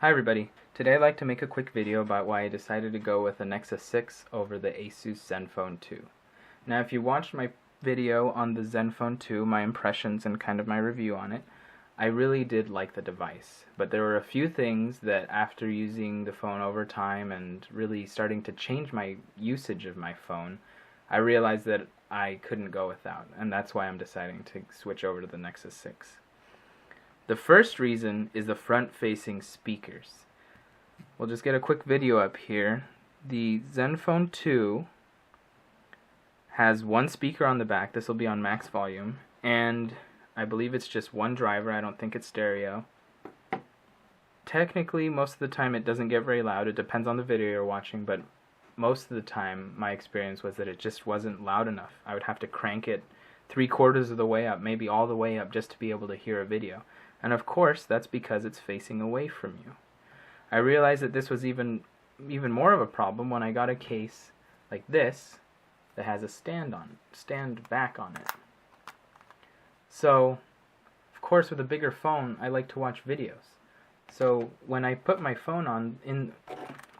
Hi everybody, today I'd like to make a quick video about why I decided to go with the Nexus 6 over the Asus ZenFone 2. Now if you watched my video on the ZenFone 2, my impressions and kind of my review on it, I really did like the device, but there were a few things that after using the phone over time and really starting to change my usage of my phone, I realized that I couldn't go without, and that's why I'm deciding to switch over to the Nexus 6. The first reason is the front-facing speakers. We'll just get a quick video up here. The ZenFone 2 has one speaker on the back. This will be on max volume, and I believe it's just one driver. I don't think it's stereo. Technically, most of the time it doesn't get very loud. It depends on the video you're watching, but most of the time my experience was that it just wasn't loud enough. I would have to crank it 3/4 of the way up, maybe all the way up, just to be able to hear a video. And of course, that's because it's facing away from you. I realized that this was even more of a problem when I got a case like this that has a stand back on it. So, of course, with a bigger phone, I like to watch videos. So when I put my phone on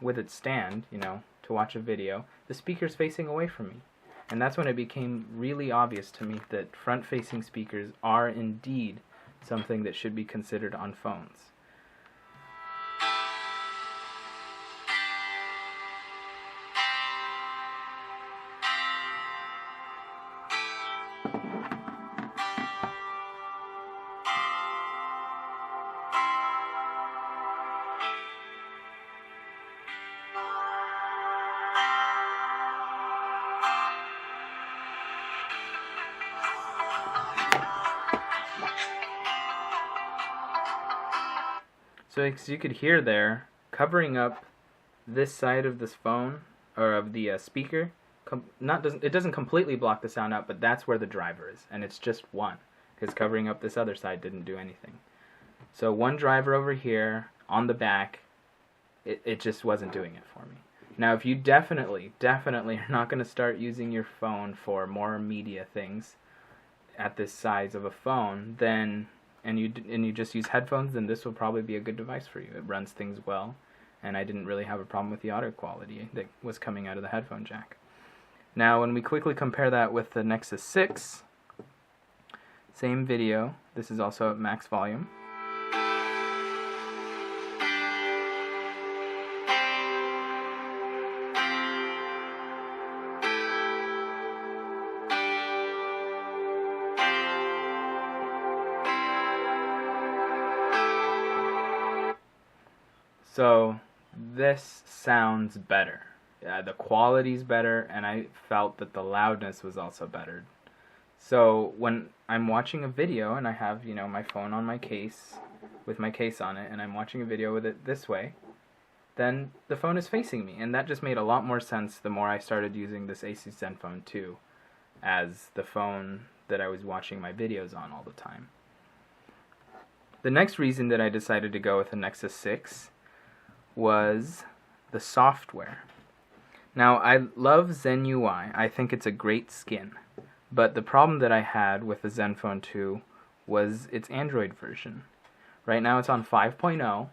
with its stand, to watch a video, the speaker's facing away from me. And that's when it became really obvious to me that front-facing speakers are indeed something that should be considered on phones. So as you could hear there, covering up this side of this phone, or of the speaker, it doesn't completely block the sound out, but that's where the driver is, and it's just one, because covering up this other side didn't do anything. So one driver over here, on the back, it just wasn't doing it for me. Now if you definitely are not going to start using your phone for more media things at this size of a phone, then and you just use headphones, then this will probably be a good device for you. It runs things well, and I didn't really have a problem with the audio quality that was coming out of the headphone jack. Now when we quickly compare that with the Nexus 6, same video, this is also at max volume. So this sounds better. The quality's better, and I felt that the loudness was also better. So when I'm watching a video and I have, my phone on my case, with my case on it, and I'm watching a video with it this way, then the phone is facing me, and that just made a lot more sense the more I started using this Asus ZenFone 2 as the phone that I was watching my videos on all the time. The next reason that I decided to go with the Nexus 6 was the software. Now I love ZenUI. I think it's a great skin, but the problem that I had with the ZenFone 2 was its Android version. Right now it's on 5.0,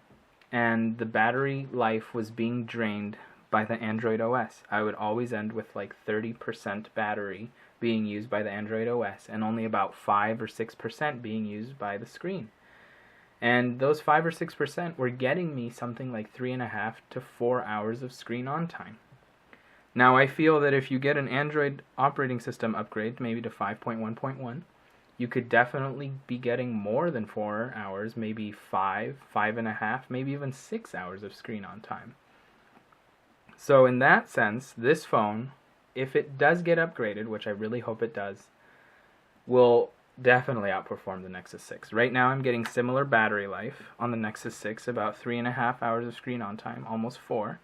and the battery life was being drained by the Android OS. I would always end with like 30% battery being used by the Android OS and only about 5 or 6% being used by the screen. And those 5 or 6% were getting me something like 3.5 to 4 hours of screen on time. Now I feel that if you get an Android operating system upgrade, maybe to 5.1.1, you could definitely be getting more than 4 hours, maybe 5, 5.5, maybe even 6 hours of screen on time. So in that sense, this phone, if it does get upgraded, which I really hope it does, will definitely outperform the Nexus 6. Right now I'm getting similar battery life on the Nexus 6, about 3.5 hours of screen on time, almost 4.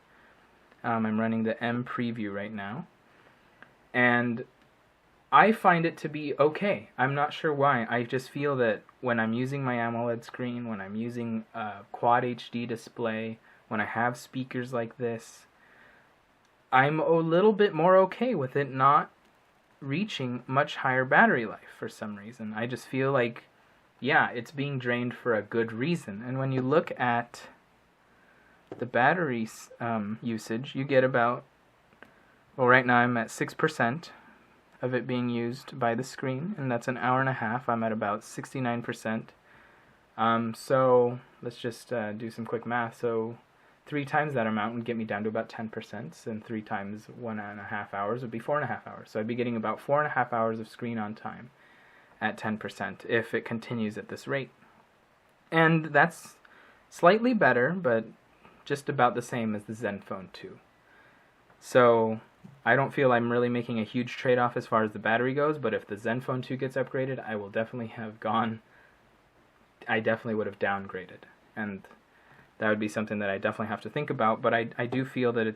I'm running the M preview right now, and I find it to be okay. I'm not sure why. I just feel that when I'm using my AMOLED screen, when I'm using a Quad HD display, when I have speakers like this, I'm a little bit more okay with it not reaching much higher battery life for some reason. I just feel like, yeah, it's being drained for a good reason. And when you look at the battery usage, you get about, well, right now I'm at 6% of it being used by the screen, and that's an hour and a half. I'm at about 69%. So let's just do some quick math. So 3 times that amount would get me down to about 10%, and 3 times 1.5 hours would be 4.5 hours. So I'd be getting about 4.5 hours of screen on time at 10% if it continues at this rate. And that's slightly better, but just about the same as the ZenFone 2. So I don't feel I'm really making a huge trade-off as far as the battery goes, but if the ZenFone 2 gets upgraded, I will definitely have gone, I definitely would have downgraded. And that would be something that I definitely have to think about, but I do feel that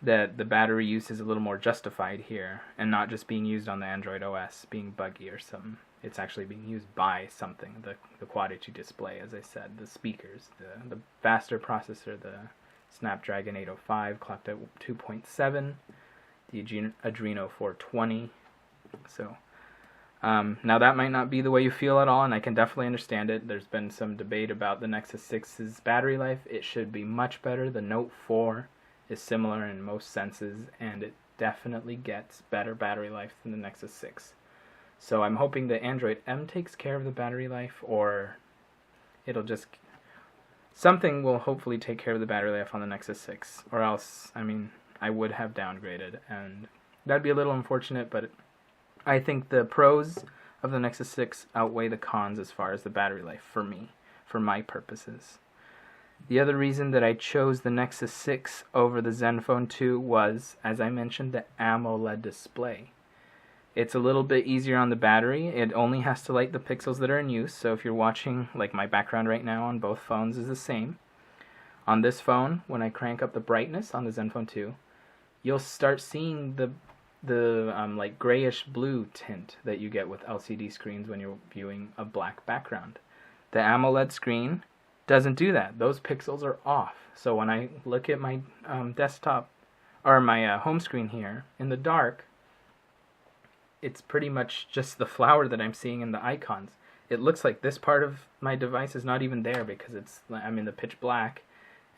that the battery use is a little more justified here, and not just being used on the Android OS, being buggy or something. It's actually being used by something, the Quad HD display, as I said, the speakers, the faster processor, the Snapdragon 805 clocked at 2.7, the Adreno 420. So now that might not be the way you feel at all, and I can definitely understand it. There's been some debate about the Nexus 6's battery life. It should be much better. The Note 4 is similar in most senses, and it definitely gets better battery life than the Nexus 6. So I'm hoping that Android M takes care of the battery life, or it'll just, something will hopefully take care of the battery life on the Nexus 6, or else, I mean, I would have downgraded, and that'd be a little unfortunate, but I think the pros of the Nexus 6 outweigh the cons as far as the battery life for me, for my purposes. The other reason that I chose the Nexus 6 over the ZenFone 2 was, as I mentioned, the AMOLED display. It's a little bit easier on the battery. It only has to light the pixels that are in use, so if you're watching, like my background right now on both phones is the same. On this phone, when I crank up the brightness on the ZenFone 2, you'll start seeing the like grayish blue tint that you get with LCD screens when you're viewing a black background. The AMOLED screen doesn't do that. Those pixels are off. So when I look at my desktop, or my home screen here, in the dark, it's pretty much just the flower that I'm seeing in the icons. It looks like this part of my device is not even there because I'm in the pitch black,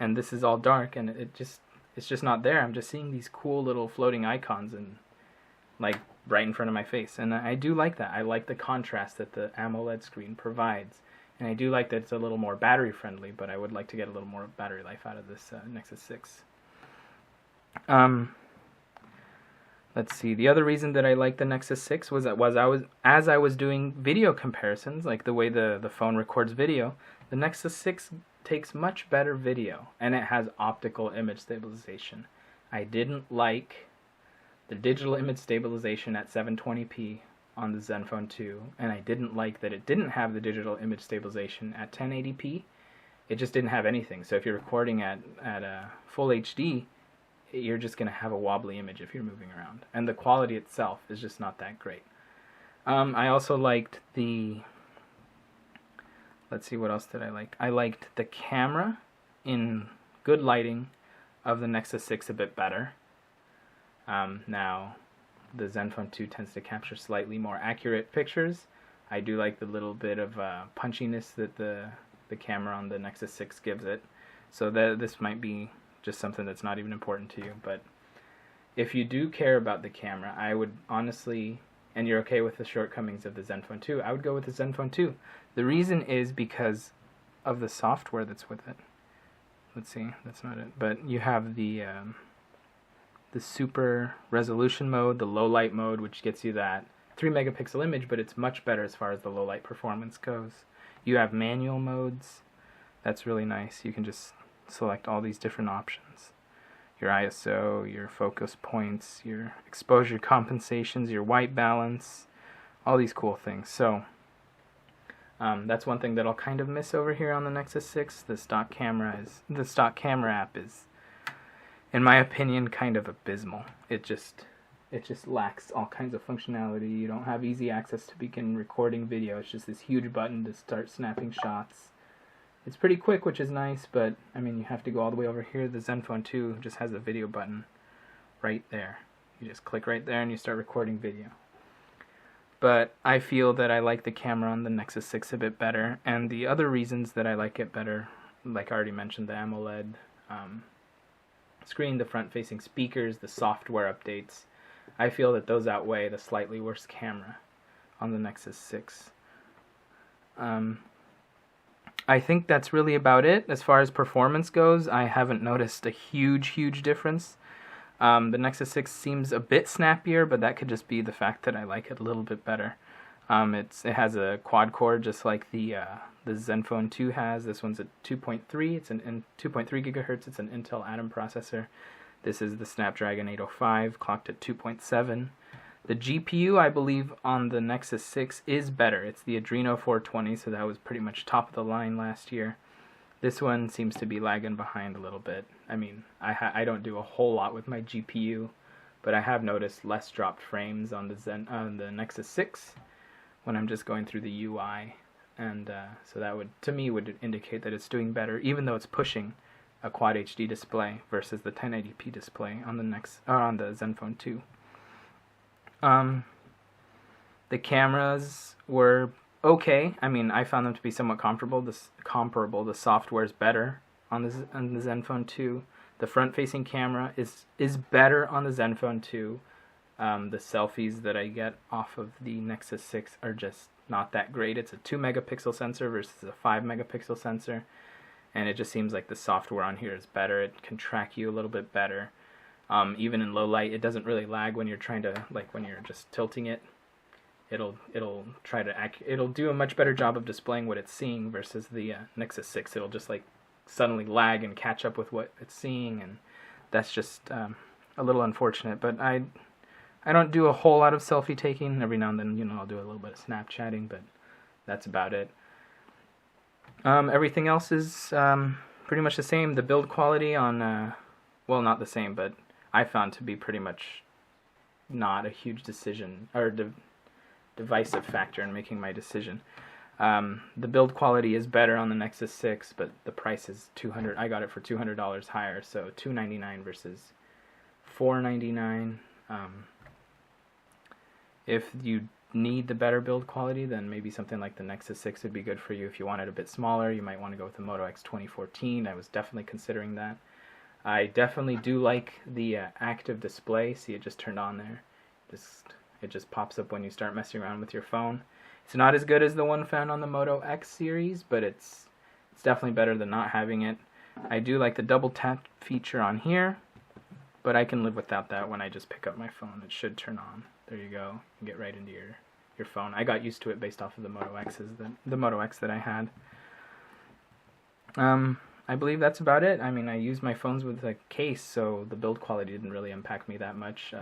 and this is all dark, and it's just not there. I'm just seeing these cool little floating icons and like right in front of my face, and I do like that. I like the contrast that the AMOLED screen provides, and I do like that it's a little more battery friendly, but I would like to get a little more battery life out of this Nexus 6. Let's see. The other reason that I like the Nexus 6 was as I was doing video comparisons, like the way the phone records video, the Nexus 6 takes much better video, and it has optical image stabilization. I didn't like the digital image stabilization at 720p on the ZenFone 2, and I didn't like that it didn't have the digital image stabilization at 1080p. It just didn't have anything. So if you're recording at full HD, you're just going to have a wobbly image if you're moving around. And the quality itself is just not that great. I also liked let's see, what else did I like? I liked the camera in good lighting of the Nexus 6 a bit better. Now, the ZenFone 2 tends to capture slightly more accurate pictures. I do like the little bit of punchiness that the camera on the Nexus 6 gives it. So this might be just something that's not even important to you, but if you do care about the camera, I would honestly, and you're okay with the shortcomings of the ZenFone 2, I would go with the ZenFone 2. The reason is because of the software that's with it. Let's see, that's not it, but you have the super resolution mode, the low light mode, which gets you that 3 megapixel image, but it's much better as far as the low light performance goes. You have manual modes. That's really nice. You can just select all these different options. Your ISO, your focus points, your exposure compensations, your white balance, all these cool things. So that's one thing that I'll kind of miss over here on the Nexus 6. The stock camera app is, in my opinion, kind of abysmal. It just lacks all kinds of functionality. You don't have easy access to begin recording video. It's just this huge button to start snapping shots. It's pretty quick, which is nice, but I mean, you have to go all the way over here. The ZenFone 2 just has a video button right there. You just click right there and you start recording video. But I feel that I like the camera on the Nexus 6 a bit better, and the other reasons that I like it better like I already mentioned, the AMOLED screen, the front-facing speakers, the software updates. I feel that those outweigh the slightly worse camera on the Nexus 6. I think that's really about it. As far as performance goes, I haven't noticed a huge difference. The Nexus 6 seems a bit snappier, but that could just be the fact that I like it a little bit better. It has a quad core just like the ZenFone 2 has. This one's at 2.3. It's an 2.3 gigahertz. It's an Intel Atom processor. This is the Snapdragon 805, clocked at 2.7. The GPU, I believe, on the Nexus 6 is better. It's the Adreno 420, so that was pretty much top of the line last year. This one seems to be lagging behind a little bit. I mean, I don't do a whole lot with my GPU, but I have noticed less dropped frames on the Nexus 6 when I'm just going through the UI, and so that would, to me, would indicate that it's doing better, even though it's pushing a Quad HD display versus the 1080p display on the ZenFone 2. The cameras were okay. I mean, I found them to be somewhat comparable. The software is better on the ZenFone 2. The front-facing camera is better on the ZenFone 2. The selfies that I get off of the Nexus 6 are just not that great. It's a 2 megapixel sensor versus a 5 megapixel sensor, and it just seems like the software on here is better. It can track you a little bit better. Even in low light, it doesn't really lag when you're trying to, like when you're just tilting it. It'll do a much better job of displaying what it's seeing versus the Nexus 6. It'll just like suddenly lag and catch up with what it's seeing, and that's just a little unfortunate. But I don't do a whole lot of selfie taking. Every now and then, I'll do a little bit of Snapchatting, but that's about it. Everything else is pretty much the same. The build quality on, well, not the same, but I found to be pretty much not a huge decision or divisive factor in making my decision. The build quality is better on the Nexus 6, but the price is $200. I got it for $200 higher, so $299 versus $499. If you need the better build quality, then maybe something like the Nexus 6 would be good for you. If you want it a bit smaller, you might want to go with the Moto X 2014. I was definitely considering that. I definitely do like the active display. See, it just turned on there. It just pops up when you start messing around with your phone. It's not as good as the one found on the Moto X series, but it's definitely better than not having it. I do like the double tap feature on here, but I can live without that when I just pick up my phone. It should turn on. There you go. You can get right into your phone. I got used to it based off of the Moto X's, the Moto X that I had. I believe that's about it. I mean, I use my phones with a case, so the build quality didn't really impact me that much.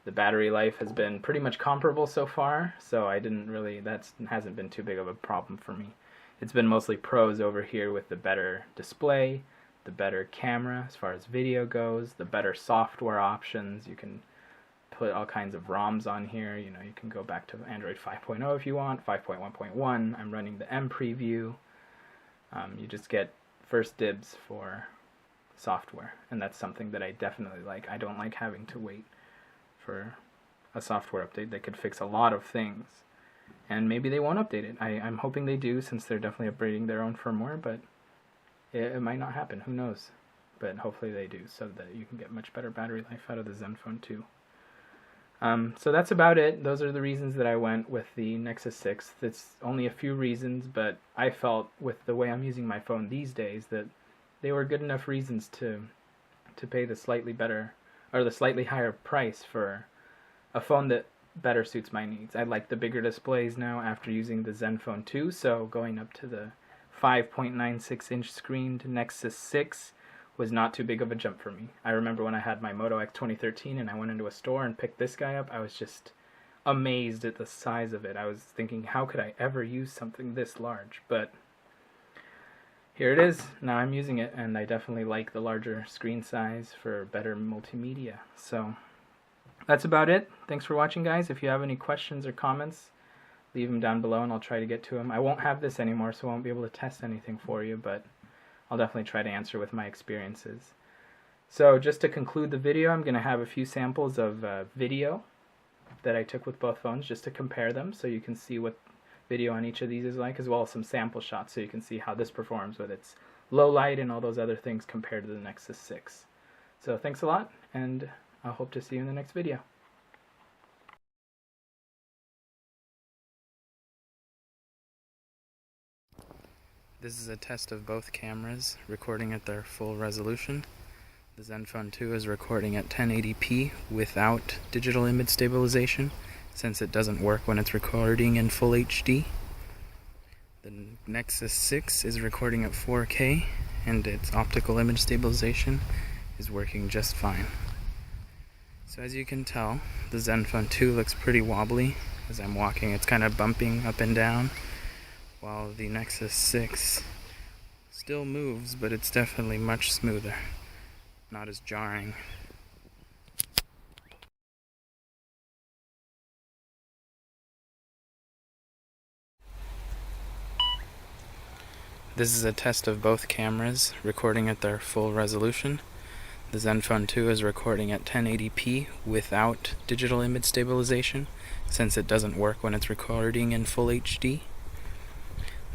The battery life has been pretty much comparable so far, so that hasn't been too big of a problem for me. It's been mostly pros over here with the better display, the better camera as far as video goes, the better software options. You can put all kinds of ROMs on here. You can go back to Android 5.0 if you want, 5.1.1. I'm running the M preview. You just get first dibs for software, and that's something that I definitely like. I don't like having to wait for a software update that could fix a lot of things, and maybe they won't update it. I'm hoping they do, since they're definitely upgrading their own firmware, but it might not happen. Who knows? But hopefully they do, so that you can get much better battery life out of the ZenFone 2. So that's about it. Those are the reasons that I went with the Nexus 6. It's only a few reasons, but I felt with the way I'm using my phone these days that they were good enough reasons to pay the slightly better or the slightly higher price for a phone that better suits my needs. I like the bigger displays now after using the ZenFone 2, so going up to the 5.96-inch screen to Nexus 6 was not too big of a jump for me. I remember when I had my Moto X 2013 and I went into a store and picked this guy up, I was just amazed at the size of it. I was thinking, how could I ever use something this large? But here it is. Now I'm using it, and I definitely like the larger screen size for better multimedia. So that's about it. Thanks for watching, guys. If you have any questions or comments, leave them down below and I'll try to get to them. I won't have this anymore, so I won't be able to test anything for you, but I'll definitely try to answer with my experiences. So just to conclude the video, I'm going to have a few samples of video that I took with both phones just to compare them, so you can see what video on each of these is like, as well as some sample shots so you can see how this performs with its low light and all those other things compared to the Nexus 6. So thanks a lot, and I hope to see you in the next video. This is a test of both cameras recording at their full resolution. The ZenFone 2 is recording at 1080p without digital image stabilization, since it doesn't work when it's recording in full HD. The Nexus 6 is recording at 4K, and its optical image stabilization is working just fine. So as you can tell, the ZenFone 2 looks pretty wobbly. As I'm walking, it's kind of bumping up and down, while the Nexus 6 still moves, but it's definitely much smoother, not as jarring. This is a test of both cameras recording at their full resolution. The ZenFone 2 is recording at 1080p without digital image stabilization, since it doesn't work when it's recording in full HD.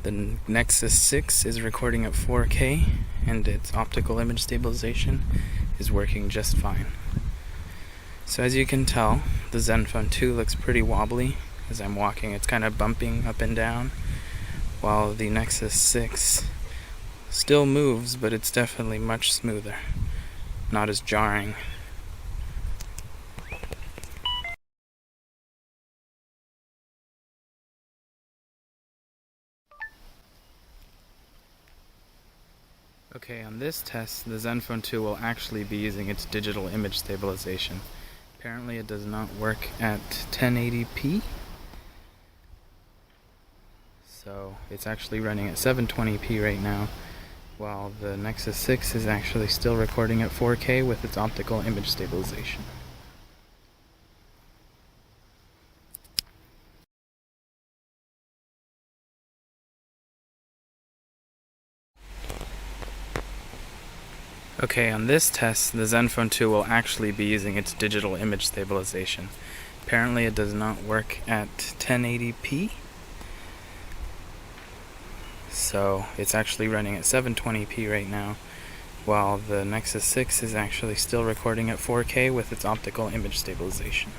The Nexus 6 is recording at 4K, and its optical image stabilization is working just fine. So as you can tell, the ZenFone 2 looks pretty wobbly. As I'm walking, it's kind of bumping up and down, while the Nexus 6 still moves, but it's definitely much smoother, not as jarring. Okay, on this test, the ZenFone 2 will actually be using its digital image stabilization. Apparently it does not work at 1080p. So it's actually running at 720p right now, while the Nexus 6 is actually still recording at 4K with its optical image stabilization. Okay, on this test, the ZenFone 2 will actually be using its digital image stabilization. Apparently it does not work at 1080p. So it's actually running at 720p right now, while the Nexus 6 is actually still recording at 4K with its optical image stabilization.